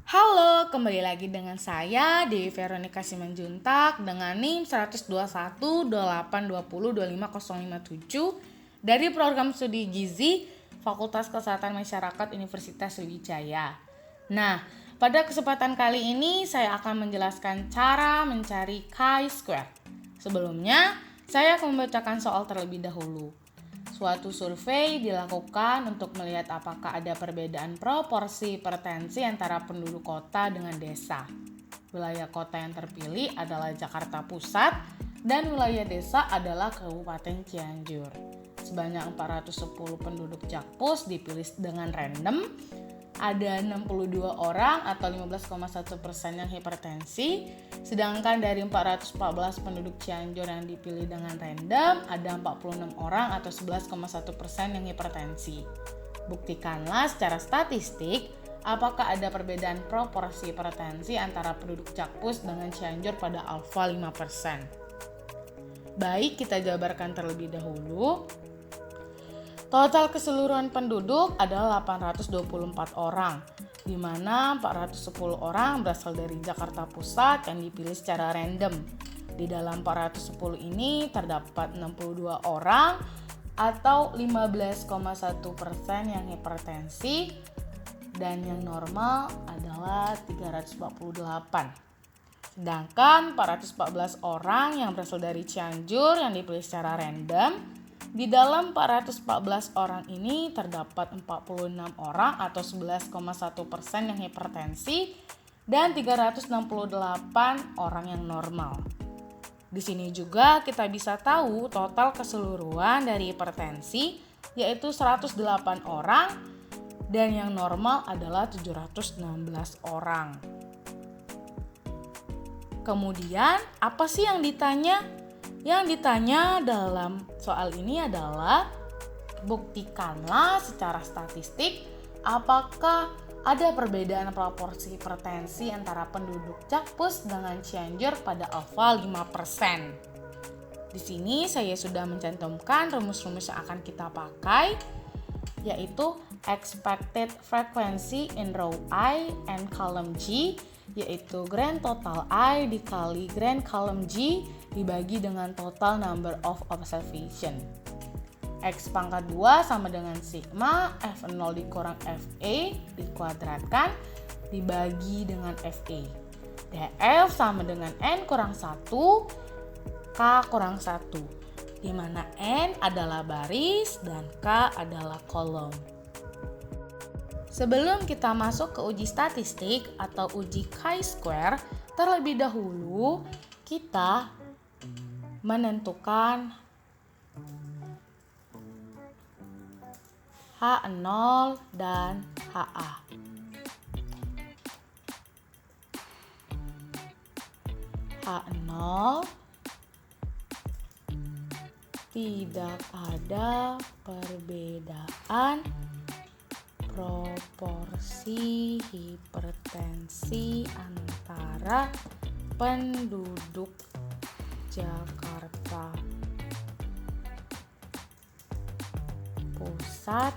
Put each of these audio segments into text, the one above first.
Halo, kembali lagi dengan saya Dewi Veronica Simanjuntak dengan NIM 1212820250557 dari program studi Gizi Fakultas Kesehatan Masyarakat Universitas Sriwijaya. Nah, pada kesempatan kali ini saya akan menjelaskan cara mencari chi-square. Sebelumnya, saya akan membacakan soal terlebih dahulu. Suatu survei dilakukan untuk melihat apakah ada perbedaan proporsi hipertensi antara penduduk kota dengan desa. Wilayah kota yang terpilih adalah Jakarta Pusat dan wilayah desa adalah Kabupaten Cianjur. Sebanyak 410 penduduk Jakpus dipilih dengan random. Ada 62 orang atau 15,1% yang hipertensi, sedangkan dari 414 penduduk Cianjur yang dipilih dengan random, ada 46 orang atau 11,1% yang hipertensi. Buktikanlah secara statistik apakah ada perbedaan proporsi hipertensi antara penduduk Jakpus dengan Cianjur pada alfa 5%. Baik, kita jabarkan terlebih dahulu. Total keseluruhan penduduk adalah 824 orang, di mana 410 orang berasal dari Jakarta Pusat yang dipilih secara random. Di dalam 410 ini terdapat 62 orang atau 15,1% yang hipertensi dan yang normal adalah 348. Sedangkan 414 orang yang berasal dari Cianjur yang dipilih secara random. Di dalam 414 orang ini terdapat 46 orang atau 11,1% yang hipertensi dan 368 orang yang normal. Di sini juga kita bisa tahu total keseluruhan dari hipertensi yaitu 108 orang dan yang normal adalah 716 orang. Kemudian apa sih yang ditanya? Yang ditanya dalam soal ini adalah buktikanlah secara statistik apakah ada perbedaan proporsi hipertensi antara penduduk Jakpus dengan Cianjur pada alfa 5%. Di sini saya sudah mencantumkan rumus-rumus yang akan kita pakai, yaitu expected frequency in row I and column G, yaitu grand total I dikali grand column G dibagi dengan total number of observation. X pangkat 2 sama dengan sigma F0 dikurang FA dikuadratkan dibagi dengan FA. DF sama dengan N kurang 1 K kurang 1, di mana N adalah baris dan K adalah kolom. Sebelum kita masuk ke uji statistik atau uji chi-square, terlebih dahulu kita menentukan H0 dan HA. H0 tidak ada perbedaan proporsi hipertensi antara penduduk Jakarta Pusat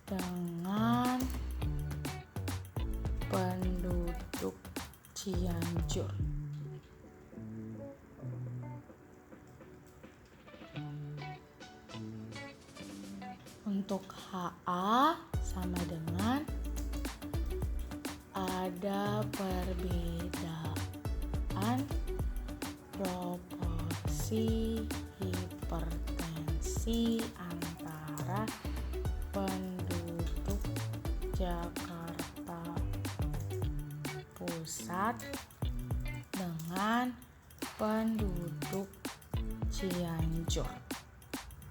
dengan penduduk Cianjur. Untuk HA sama dengan ada perbedaan proporsi hipertensi antara penduduk Jakarta Pusat dengan penduduk Cianjur.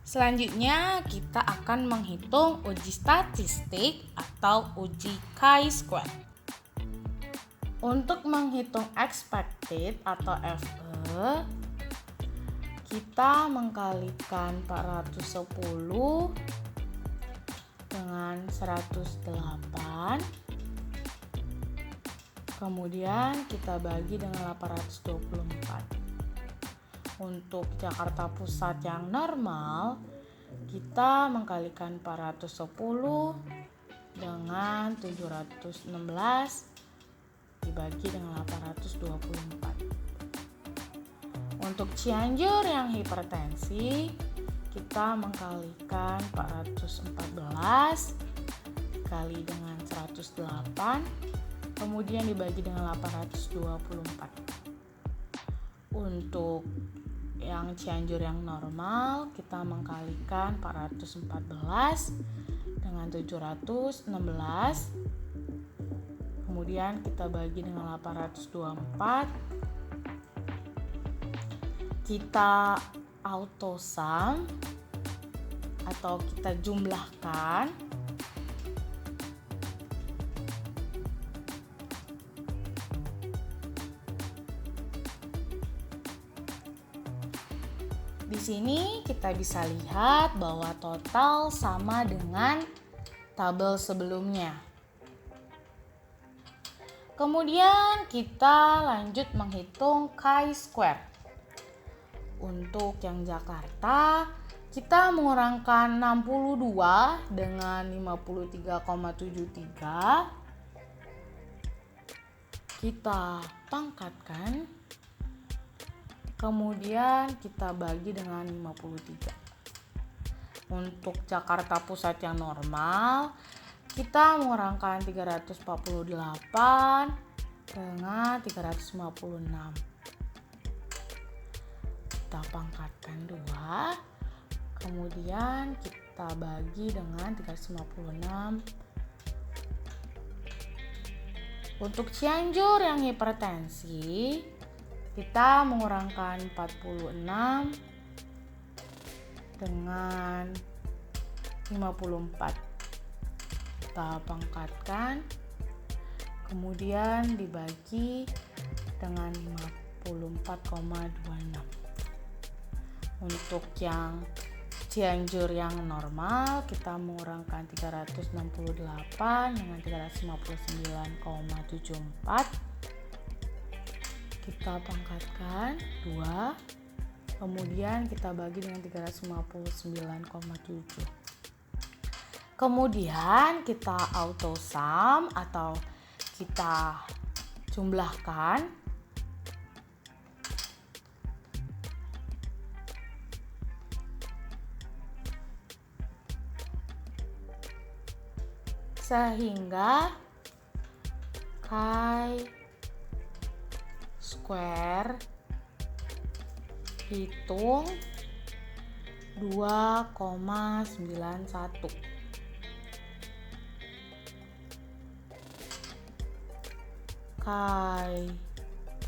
Selanjutnya kita akan menghitung uji statistik atau uji chi-square. Untuk menghitung expected atau FE, kita mengkalikan 410 dengan 108. Kemudian kita bagi dengan 824. Untuk Jakarta Pusat yang normal, kita mengkalikan 410 dengan 716 dibagi dengan 824. Untuk Cianjur yang hipertensi, kita mengkalikan 414 dikali dengan 108, kemudian dibagi dengan 824. Untuk yang Cianjur yang normal, kita mengkalikan 414 dengan 716, kemudian kita bagi dengan 824. Kita autosum atau kita jumlahkan. Di sini kita bisa lihat bahwa total sama dengan tabel sebelumnya. Kemudian kita lanjut menghitung chi-square. Untuk yang Jakarta, kita mengurangkan 62 dengan 53,73. Kita pangkatkan. Kemudian kita bagi dengan 53. Untuk Jakarta Pusat yang normal, kita mengurangkan 348 dengan 356. Kita pangkatkan 2, kemudian kita bagi dengan 356. Untuk Cianjur yang hipertensi, kita mengurangkan 46 dengan 54. Kita pangkatkan, kemudian dibagi dengan 54,26. Untuk yang Cianjur yang normal, kita mengurangkan 368 dengan 359,74. Kita pangkatkan 2, kemudian kita bagi dengan 359,7. Kemudian kita autosum atau kita jumlahkan. Sehingga chi-square hitung 2,91.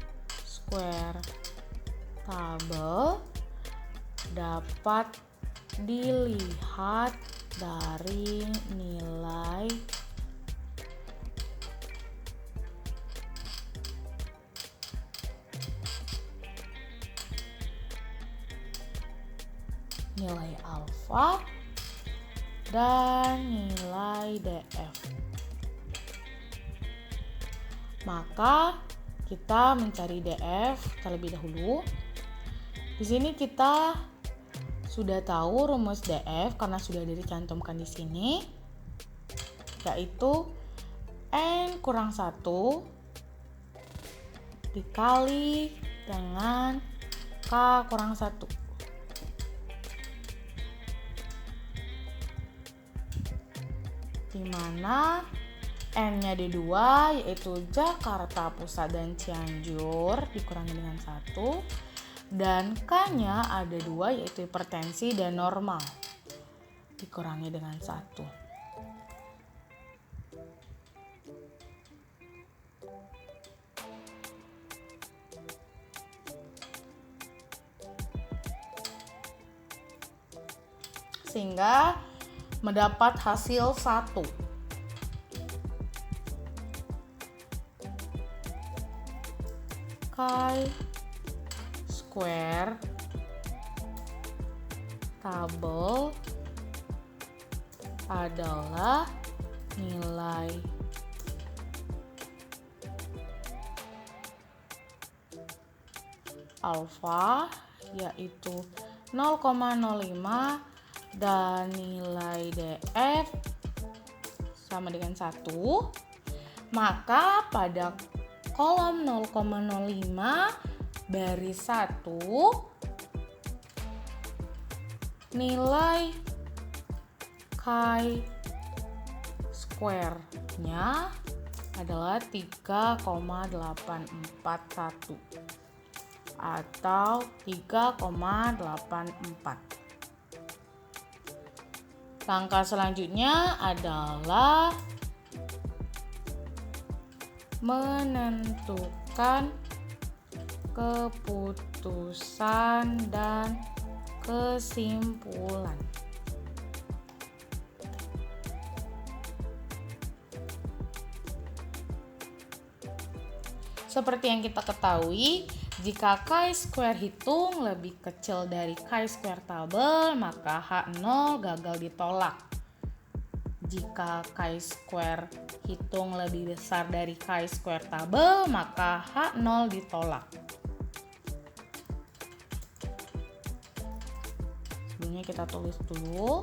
Chi-square tabel dapat dilihat dari nilai alfa dan nilai DF. Maka kita mencari DF terlebih dahulu. Di sini kita sudah tahu rumus DF karena sudah dicantumkan di sini, yaitu N kurang 1 dikali dengan K kurang 1. Di mana N-nya di 2, yaitu Jakarta Pusat dan Cianjur dikurangi dengan 1. Dan K-nya ada 2, yaitu hipertensi dan normal dikurangi dengan 1. Sehingga mendapat hasil 1. Chi-square tabel adalah nilai alfa, yaitu 0,05, dan nilai DF sama dengan 1, maka pada kolom 0,05 baris 1 nilai chi-square-nya adalah 3,841 atau 3,84. Langkah selanjutnya adalah menentukan keputusan dan kesimpulan. Seperti yang kita ketahui, jika chi-square hitung lebih kecil dari chi-square tabel, maka H0 gagal ditolak. Jika chi-square hitung lebih besar dari chi-square tabel, maka H0 ditolak. Sebelumnya kita tulis dulu.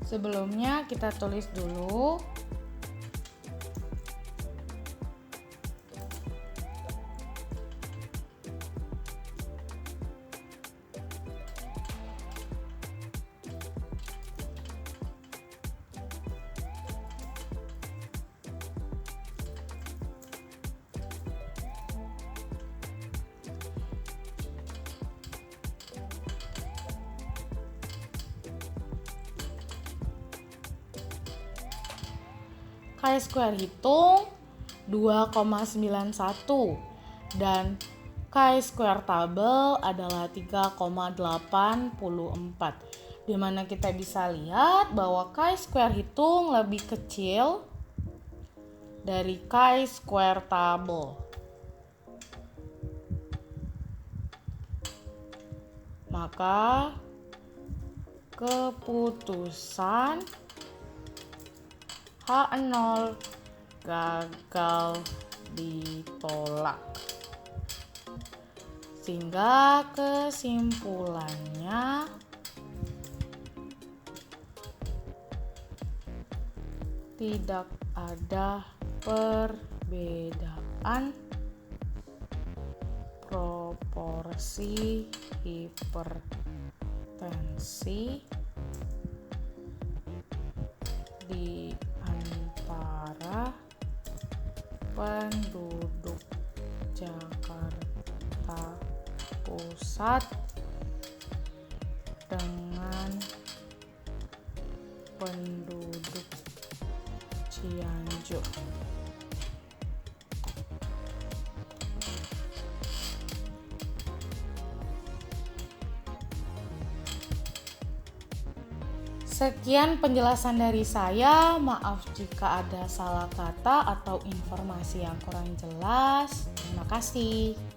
Sebelumnya kita tulis dulu chi-square hitung 2,91 dan chi-square tabel adalah 3,84, di mana kita bisa lihat bahwa chi-square hitung lebih kecil dari chi-square tabel. Maka keputusan H0 gagal ditolak. Sehingga kesimpulannya tidak ada perbedaan proporsi hipertensi di antara penduduk Jakarta Pusat dengan penduduk Cianjur. Sekian penjelasan dari saya. Maaf jika ada salah kata atau informasi yang kurang jelas. Terima kasih.